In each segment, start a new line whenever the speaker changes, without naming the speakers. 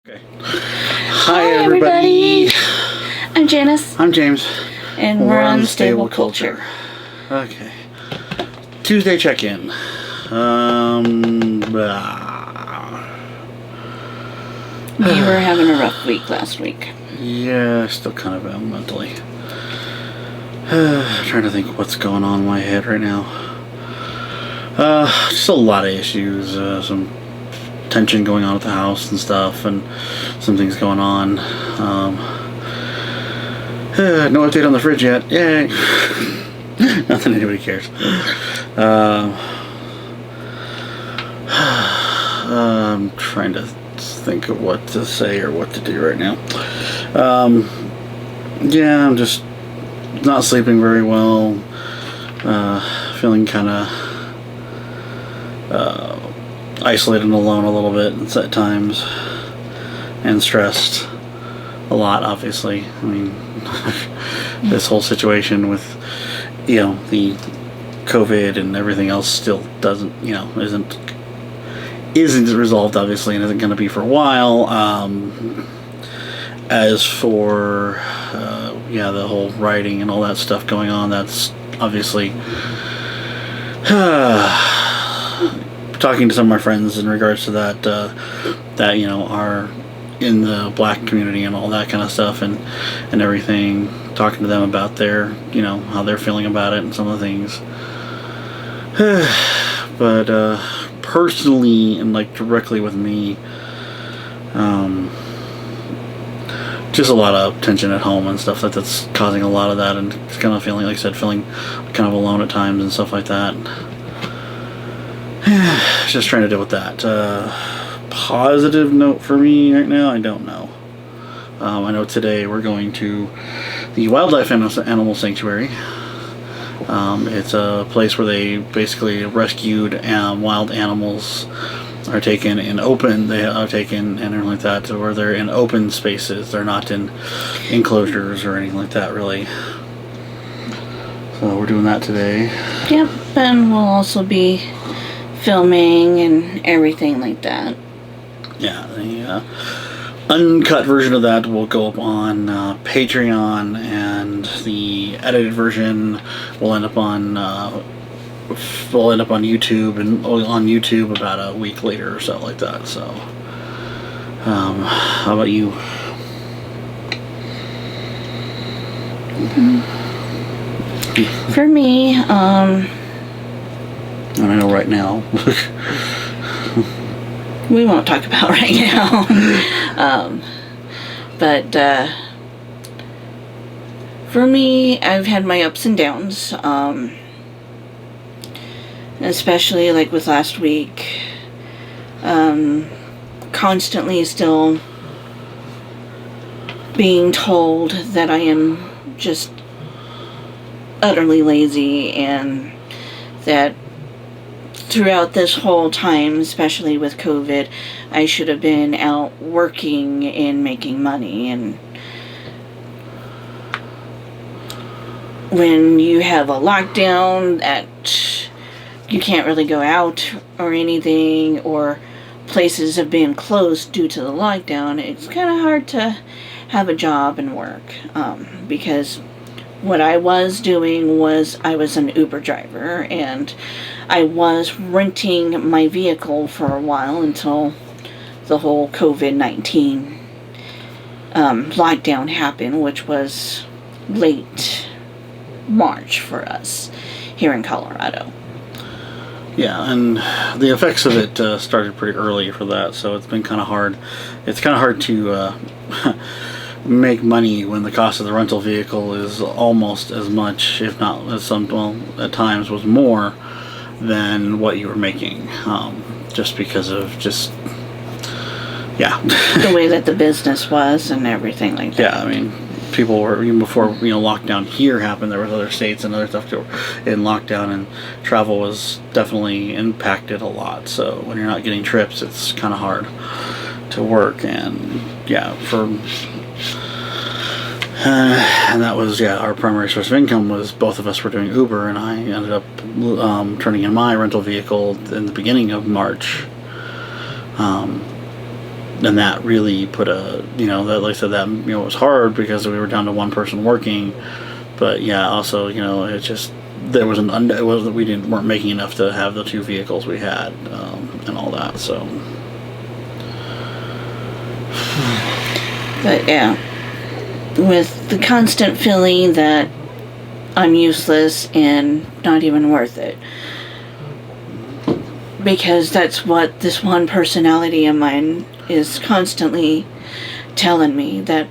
Okay. Hi everybody.
I'm Janice.
I'm James.
And we're Unstable Culture.
Okay. Tuesday check-in.
You were having a rough week last week.
Yeah, still kind of am mentally. Trying to think what's going on in my head right now. Just a lot of issues. Some tension going on at the house and stuff, and some things going on. No update on the fridge yet. Yay! Nothing anybody cares. I'm trying to think of what to say or what to do right now. Yeah, I'm just not sleeping very well. Feeling kind of isolated and alone a little bit at times, and stressed a lot, obviously. I mean, this whole situation with, the COVID and everything else still doesn't, isn't resolved, obviously, and isn't going to be for a while. As for, the whole writing and all that stuff going on, that's obviously talking to some of my friends in regards to that, are in the black community and all that kind of stuff, and everything, talking to them about their, how they're feeling about it and some of the things. But personally and directly with me, just a lot of tension at home and stuff that's causing a lot of that, and it's kind of feeling, like I said, feeling kind of alone at times and stuff like that. Just trying to deal with that. Positive note for me right now, I don't know. I know today we're going to the Wildlife Animal Sanctuary. It's a place where they basically rescued wild animals are taken in open. They are taken and everything like that, to where they're in open spaces. They're not in enclosures or anything like that, really. So we're doing that today.
Yep, and we'll also be filming and everything like that.
Yeah, the uncut version of that will go up on Patreon, and the edited version will end up on YouTube, and on YouTube about a week later or so, like that. So, how about you?
For me,
I know right now.
we won't talk about right now. But for me, I've had my ups and downs. Especially like with last week. Constantly still being told that I am just utterly lazy, and that throughout this whole time, especially with COVID, I should have been out working and making money. And when you have a lockdown that you can't really go out or anything, or places have been closed due to the lockdown, it's kind of hard to have a job and work. Because what I was doing was I was an Uber driver, and I was renting my vehicle for a while until the whole COVID-19 lockdown happened, which was late March for us here in Colorado.
Yeah, and the effects of it started pretty early for that, so it's been kind of hard. It's kind of hard to make money when the cost of the rental vehicle is almost as much, if not at times was more than what you were making, just because of
the way that the business was and everything like that.
Yeah, I mean, people were, even before lockdown here happened, there was other states and other stuff that were in lockdown, and travel was definitely impacted a lot. So when you're not getting trips, it's kind of hard to work. And and that was our primary source of income. Was both of us were doing Uber, and I ended up turning in my rental vehicle in the beginning of March. and that really put a, that, like I said, that, it was hard because we were down to one person working. But yeah, also, it just, there was it was that we weren't making enough to have the 2 vehicles we had, and all that, so.
But yeah, with the constant feeling that I'm useless and not even worth it. Because that's what this one personality of mine is constantly telling me, that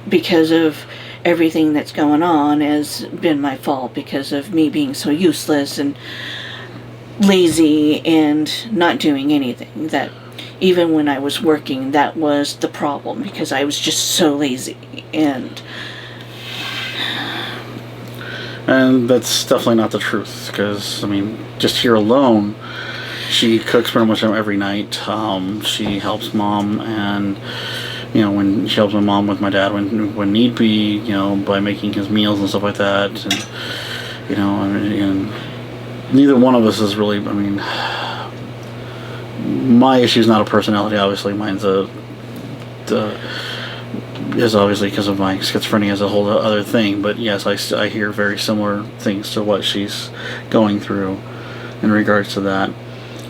because of everything that's going on has been my fault, because of me being so useless and lazy and not doing anything. That even when I was working, that was the problem, because I was just so lazy. And
that's definitely not the truth, because, I mean, just here alone, she cooks pretty much every night. She helps Mom, and, when she helps my mom with my dad when need be, by making his meals and stuff like that. And, and neither one of us is really, I mean, my issue's not a personality, obviously. Mine's is obviously because of my schizophrenia as a whole other thing. But yes, I hear very similar things to what she's going through in regards to that.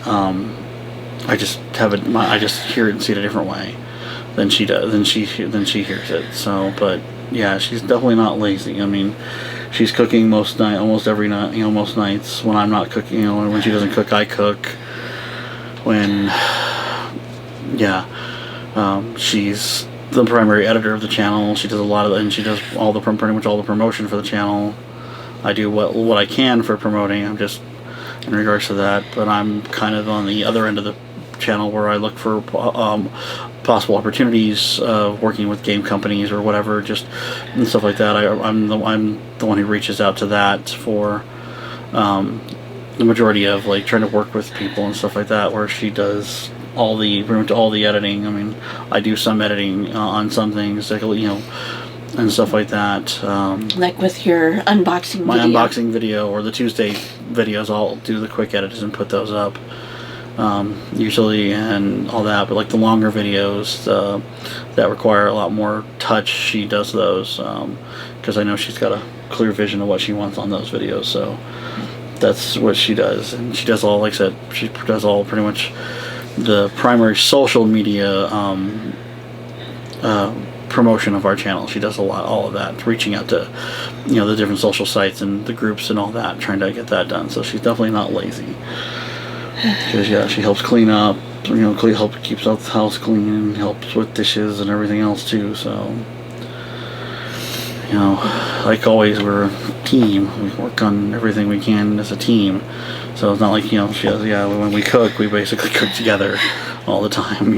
I just I just hear it and see it a different way than she does. Than she hears it. So, but yeah, she's definitely not lazy. I mean, she's cooking almost every night. Most nights when I'm not cooking. When she doesn't cook, I cook. She's the primary editor of the channel. She does a lot of it, and she does pretty much all the promotion for the channel. I do what I can for promoting. I'm just in regards to that, but I'm kind of on the other end of the channel where I look for possible opportunities of working with game companies or whatever, just and stuff like that. I'm the one who reaches out to that for the majority of, like, trying to work with people and stuff like that, where she does pretty much all the editing. I mean, I do some editing on some things, like, and stuff like that.
like with your unboxing
my
video.
unboxing video or the Tuesday videos, I'll do the quick edits and put those up, usually, and all that. But like the longer videos that require a lot more touch, she does those, because I know she's got a clear vision of what she wants on those videos. So that's what she does, and she does all, like I said, she does all pretty much the primary social media promotion of our channel. She does all of that, reaching out to the different social sites and the groups and all that, trying to get that done. So she's definitely not lazy, because she helps clean up, helps keeps the house clean, helps with dishes and everything else too. So like always, we're a team. We work on everything we can as a team. So it's not like, she does, when we cook, we basically cook together all the time,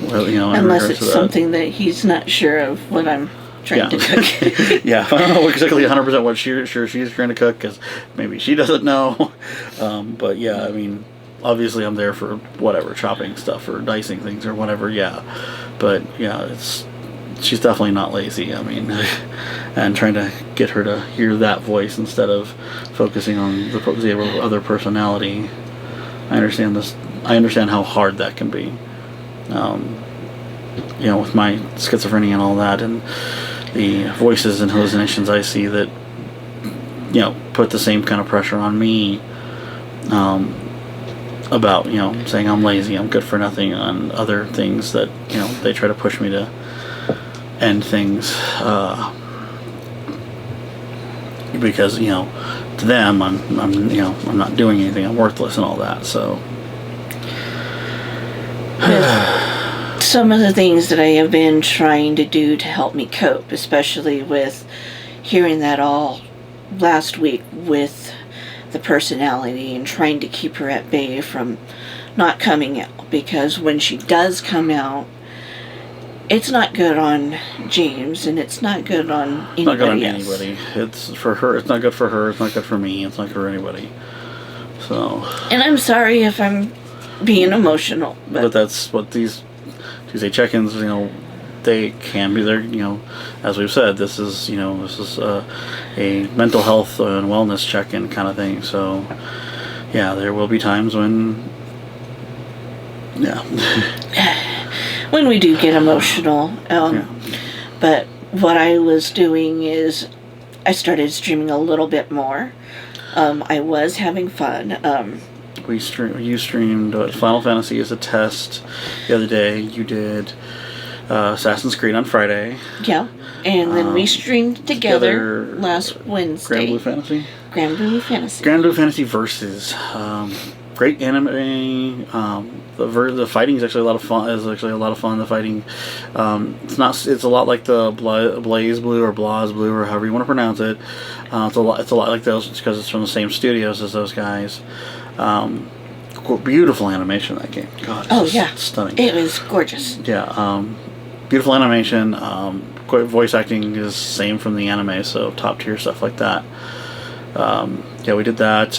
Unless it's something that he's not sure of what I'm trying to cook.
Yeah, I don't know exactly 100% what she's trying to cook, because maybe she doesn't know. But yeah, I mean, obviously I'm there for whatever, chopping stuff or dicing things or whatever, yeah. But yeah, she's definitely not lazy. I mean, and trying to get her to hear that voice instead of focusing on the other personality. I understand how hard that can be. With my schizophrenia and all that, and the voices and hallucinations I see that, put the same kind of pressure on me, about, saying I'm lazy, I'm good for nothing, on other things that, they try to push me to end things, because, to them, I'm not doing anything, I'm worthless and all that, so.
Some of the things that I have been trying to do to help me cope, especially with hearing that all last week with the personality, and trying to keep her at bay from not coming out, because when she does come out, it's not good on James, and it's not good on anybody else.
Not good on anybody. It's for her. It's not good for her. It's not good for me. It's not good for anybody. So.
And I'm sorry if I'm being emotional,
but that's what these Tuesday check-ins, they can be there. As we've said, this is a mental health and wellness check-in kind of thing. So, yeah, there will be times when Yeah.
when we do get emotional.
Yeah.
But what I was doing is I started streaming a little bit more. I was having fun.
You streamed Final Fantasy as a test the other day. You did Assassin's Creed on Friday.
Yeah. And then we streamed together last Wednesday.
Grand Blue Fantasy?
Grand Blue Fantasy.
Grand Blue Fantasy Versus. Great anime. The fighting is actually a lot of fun. The fighting, it's a lot like the Blaze Blue or Blaze Blue or however you want to pronounce it. It's a lot like those because it's from the same studios as those guys. Beautiful animation in that game. God, it's stunning.
It was gorgeous.
Yeah, beautiful animation. Voice acting is same from the anime, so top tier stuff like that. Yeah, we did that.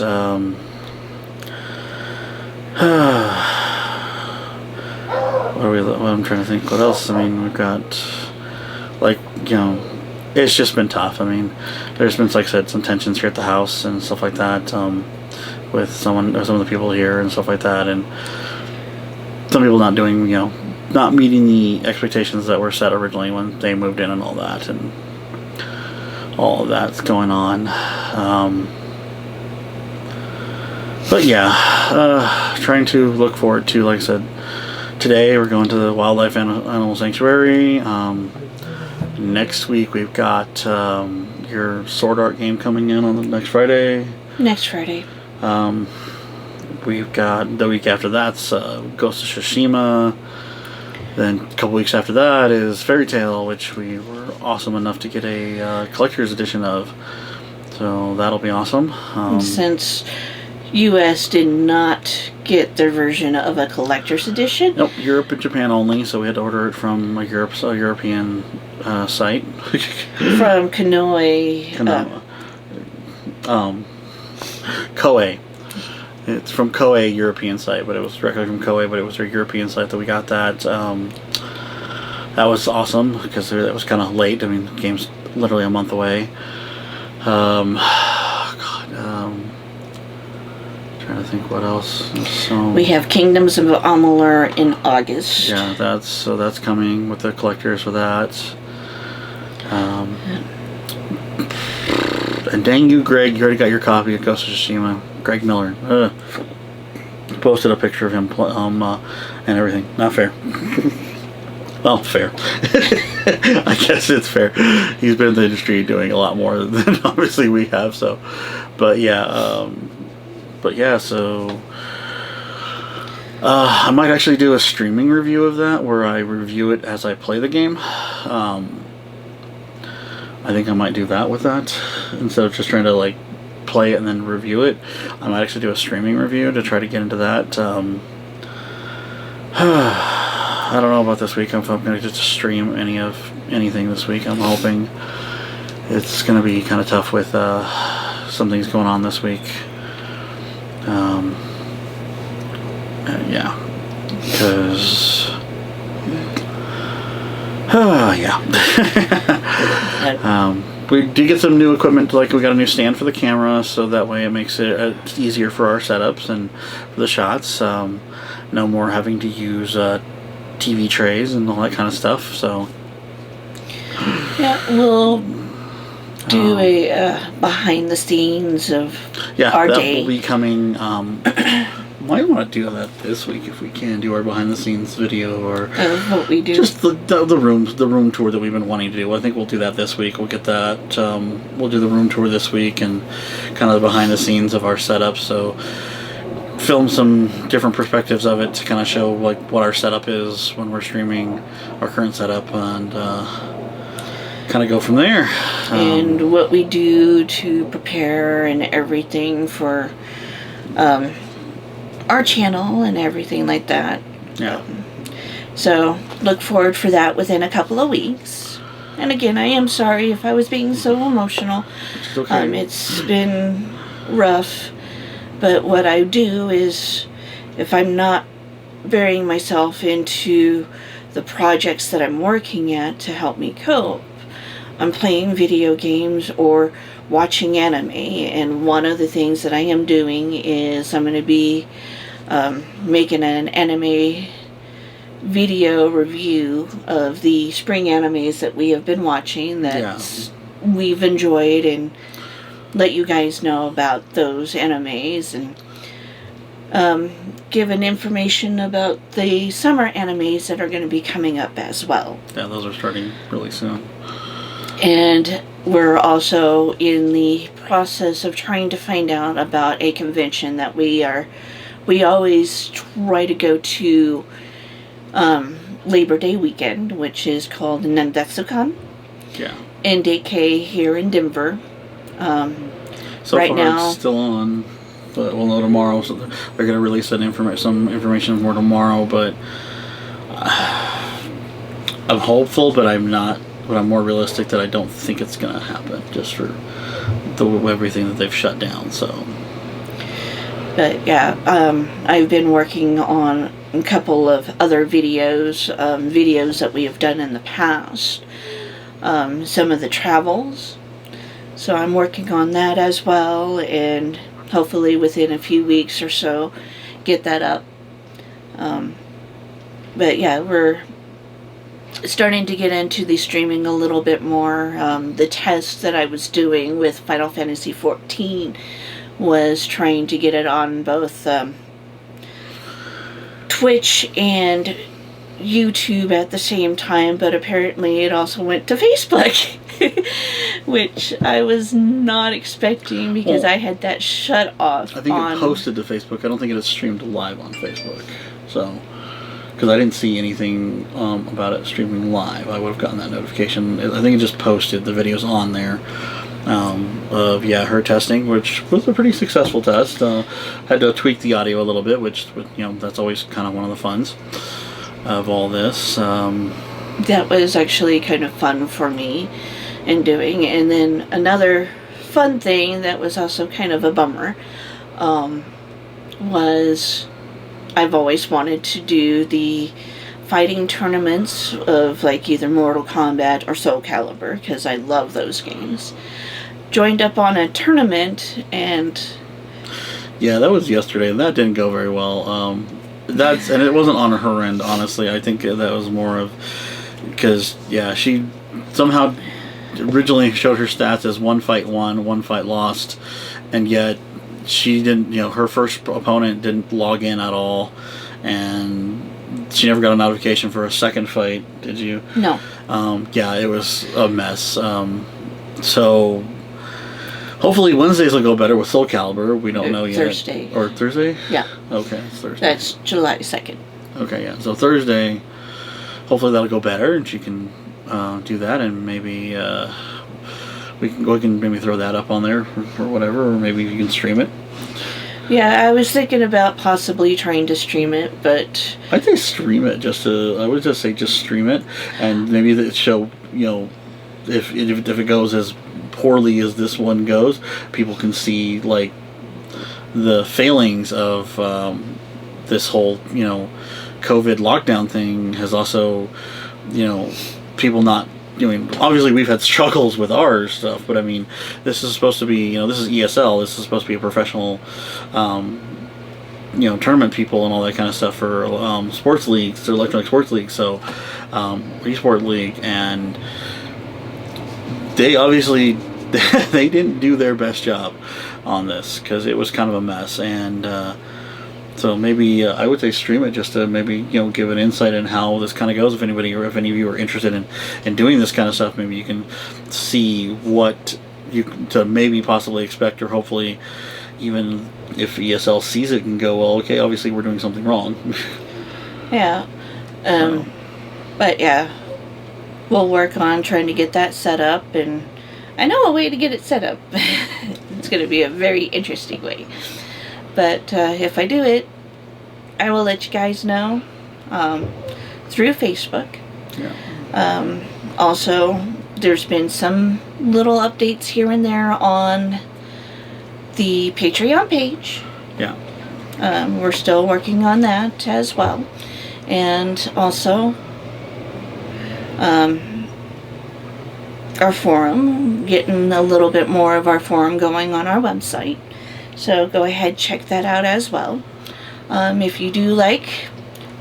What I'm trying to think. What else? I mean, we've got it's just been tough. I mean, there's been, like I said, some tensions here at the house and stuff like that. With some of the people here and stuff like that, and some people not doing, not meeting the expectations that were set originally when they moved in and all that, and all of that's going on. But yeah, trying to look forward to, like I said, today we're going to the Wildlife Animal Sanctuary. Next week we've got your Sword Art game coming in on the next Friday.
Next Friday.
We've got the week after that's Ghost of Tsushima. Then a couple weeks after that is Fairy Tail, which we were awesome enough to get a collector's edition of. So that'll be awesome.
Since U.S. did not get their version of a collector's edition.
Nope, Europe and Japan only, so we had to order it from a European site.
From Koei.
Koei. It's from Koei European site, but it was directly from Koei, but it was their European site that we got that. That was awesome because it was kind of late. I mean, the game's literally a month away. Trying to think what else.
We have Kingdoms of Amalur in August.
Yeah, that's coming with the collectors for that. And dang you, Greg, you already got your copy of Ghost of Tsushima. Greg Miller. Posted a picture of him and everything. Not fair. Well, fair. I guess it's fair. He's been in the industry doing a lot more than obviously we have, so. But yeah, so I might actually do a streaming review of that where I review it as I play the game. I think I might do that with that instead of just trying to play it and then review it. I might actually do a streaming review to try to get into that. I don't know about this week. If I'm going to just stream anything this week. I'm hoping it's going to be kind of tough with some things going on this week. Yeah, because we did get some new equipment. We got a new stand for the camera, so that way it makes it easier for our setups and for the shots. No more having to use TV trays and all that kind of stuff. So
yeah, we'll do a behind the scenes of our day.
That will be coming. Might want to do that this week if we can. Do our behind the scenes video or
what we do.
Just the room tour that we've been wanting to do. I think we'll do that this week. We'll get that. We'll do the room tour this week and kind of the behind the scenes of our setup. So film some different perspectives of it to kind of show what our setup is when we're streaming our current setup and kind of go from there.
And what we do to prepare and everything for our channel and everything like that.
Yeah.
So look forward for that within a couple of weeks. And again, I am sorry if I was being so emotional.
It's okay.
It's been rough. But what I do is, if I'm not burying myself into the projects that I'm working at to help me cope, I'm playing video games or watching anime. And one of the things that I am doing is I'm going to be making an anime video review of the spring animes that we have been watching that we've enjoyed, and let you guys know about those animes, and given information about the summer animes that are going to be coming up as well.
Yeah, those are starting really soon.
And we're also in the process of trying to find out about a convention that we always try to go to Labor Day weekend, which is called Nandatsukan.
Yeah.
NDK here in Denver.
So
right
far
now,
it's still on, but we'll know tomorrow. So they're going to release some information more tomorrow. But I'm hopeful, but I'm not. But I'm more realistic that I don't think it's going to happen, just for everything that they've shut down. So.
But yeah, I've been working on a couple of other videos that we have done in the past. Some of the travels. So I'm working on that as well, and hopefully within a few weeks or so get that up. But yeah, we're starting to get into the streaming a little bit more. The test that I was doing with Final Fantasy XIV was trying to get it on both Twitch and YouTube at the same time, but apparently it also went to Facebook, which I was not expecting, because I had that shut off.
I think it posted to Facebook. I don't think it is streamed live on Facebook. So, because I didn't see anything about it streaming live, I would have gotten that notification. I think it just posted the videos on there of her testing, which was a pretty successful test. Had to tweak the audio a little bit, which that's always kind of one of the funs of all this.
That was actually kind of fun for me in doing. And then another fun thing that was also kind of a bummer was I've always wanted to do the fighting tournaments of like either Mortal Kombat or Soul Calibur, because I love those games. Joined up on a tournament, and
yeah, that was yesterday, and that didn't go very well. And it wasn't on her end, honestly. I think that was more of because she somehow originally showed her stats as 1 fight won, 1 fight lost, and yet she didn't. Her first opponent didn't log in at all, and she never got a notification for a second fight. Did you?
No.
It was a mess. So hopefully Wednesdays will go better with Soul Calibur. We don't know yet.
Thursday.
Or Thursday?
Yeah.
Okay, it's Thursday.
That's July 2nd.
Okay, yeah. So Thursday, hopefully that'll go better, and she can do that, and maybe we can maybe throw that up on there or whatever, or maybe you can stream it.
Yeah, I was thinking about possibly trying to stream it, but
I'd say stream it I would just say just stream it, and maybe the show, if it goes as poorly as this one goes, people can see like the failings of this whole COVID lockdown thing has also people not. Obviously we've had struggles with our stuff, but I mean, this is supposed to be, this is ESL. This is supposed to be a professional, tournament people and all that kind of stuff for sports leagues, or electronic sports leagues. So, esport league, and they obviously they didn't do their best job on this, because it was kind of a mess. And so maybe I would say stream it, just to maybe give an insight in how this kind of goes. If anybody or if any of you are interested in doing this kind of stuff, maybe you can see what you to maybe possibly expect, or hopefully even if ESL sees it and go, well, okay, obviously we're doing something wrong.
Yeah. But yeah, we'll work on trying to get that set up, and I know a way to get it set up. It's going to be a very interesting way. But if I do it, I will let you guys know through Facebook.
Yeah.
Also, there's been some little updates here and there on the Patreon page.
Yeah.
We're still working on that as well. And also, our forum, getting a little bit more of our forum going on our website. So go ahead, check that out as well. If you do like,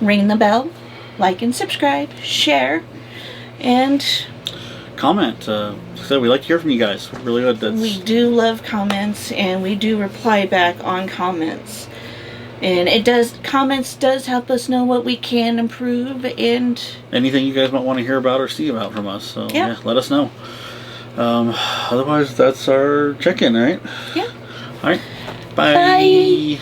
ring the bell, like and subscribe, share, and
comment. So we like to hear from you guys. We really would.
we do love comments, and we do reply back on comments. And comments does help us know what we can improve, and
anything you guys might want to hear about or see about from us. So
Yeah.
let us know. Otherwise, that's our check-in, right?
Yeah.
All right. Bye.
Bye.